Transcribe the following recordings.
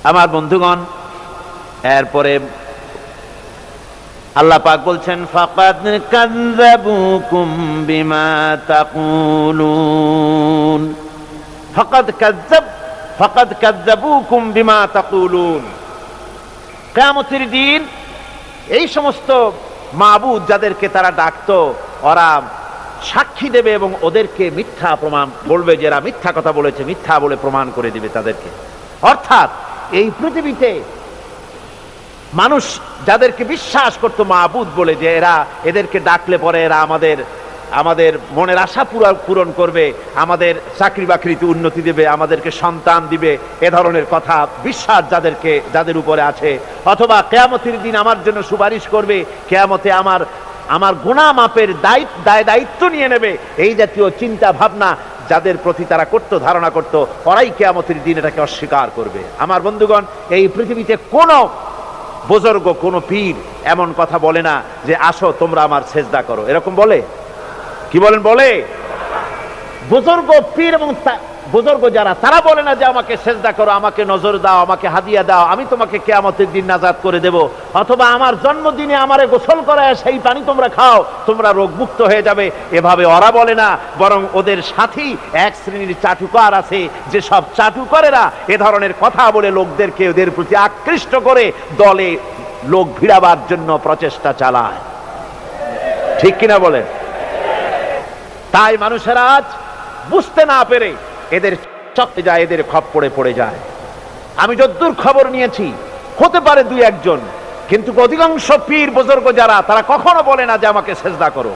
আমার বন্ধুগণ, এরপরে আল্লাহ পাক বলছেন ফাকাদ কাযযাবুকুম বিমা তাকুলুন, ফাকাদ কাযযাবুকুম বিমা তাকুলুন। কিয়ামতের দিন এই সমস্ত মাবুদ যাদেরকে তারা ডাকতো, ওরা সাক্ষী দেবে এবং ওদেরকে মিথ্যা প্রমাণ বলবে, যে এরা মিথ্যা কথা বলেছে, মিথ্যা বলে প্রমাণ করে দিবে তাদেরকে। অর্থাৎ এই পৃথিবীতে মানুষ যাদেরকে বিশ্বাস করতো মাবুদ বলে, যে এরা এদেরকে ডাকলে পরে এরা আমাদের মনের আশা পূরণ করবে, আমাদের চাকরি বাকরিতে উন্নতি দেবে, আমাদেরকে সন্তান দিবে, এ ধরনের কথা বিশ্বাস যাদের উপরে আছে, অথবা কিয়ামতের দিন আমার জন্য সুপারিশ করবে, কিয়ামতে আমার গুনাহ মাপের দায়িত্ব নিয়ে নেবে, এই জাতীয় চিন্তা ভাবনা যাদের প্রতি তারা করতো, ধারণা করতো, ওরাই কিয়ামতের দিন এটাকে অস্বীকার করবে। আমার বন্ধুগণ, এই পৃথিবীতে কোনো বুজুর্গ, কোনো পীর এমন কথা বলে না যে আসো তোমরা আমার সেজদা করো, এরকম বলে? কি বলেন? বলে? বুজুর্গ, পীর এবং বুজুর্গ যারা, তারা বলে না যে আমাকে সেজদা করো, আমাকে নজর দাও, আমাকে হাদিয়া দাও, আমি তোমাকে কিয়ামতের দিন নাজাত করে দেব, অথবা আমার জন্মদিনে আমারে গোসল করায় সেই পানি তোমরা খাও, তোমরা রোগমুক্ত হয়ে যাবে, এভাবে ওরা বলে না। বরং ওদের সাথেই এক শ্রেণীর চাটুকার আছে, যে সব চাটুকারেরা এ ধরনের কথা বলে লোকদেরকে ওদের প্রতি আকৃষ্ট করে দলে লোক ভিড়াবার জন্য প্রচেষ্টা চালায়। ঠিক কিনা বলেন? তাই মানুষেরা আজ বুঝতে না পেরে এদের চক্রে যায়, এদের খপ্পরে পড়ে যায়। আমি যতদূর খবর নিয়েছি, হতে পারে দুই একজন, কিন্তু অধিকাংশ পীর বুজুর্গ যারা, তারা কখনো বলে না যে আমাকে সেজদা করো,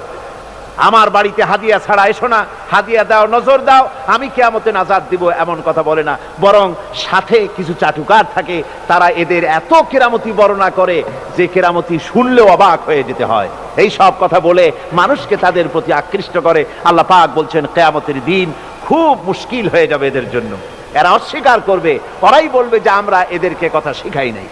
আমার বাড়িতে হাদিয়া ছাড়া এসো না, হাদিয়া দাও, নজর দাও, আমি কিয়ামতে নাজাত দিব, এমন কথা বলে না। বরং সাথে কিছু চাটুকার থাকে, তারা এদের এত কেরামতি বর্ণনা করে যে কেরামতি শুনলেও অবাক হয়ে যেতে হয়। এই সব কথা বলে মানুষকে তাদের প্রতি আকৃষ্ট করে। আল্লাহ পাক বলছেন কিয়ামতের দিন খুব মুশকিল হয়ে যাবে এদের জন্য। এরা অস্বীকার করবে, ওরাই বলবে যে আমরা এদেরকে কথা শিখাই নাই।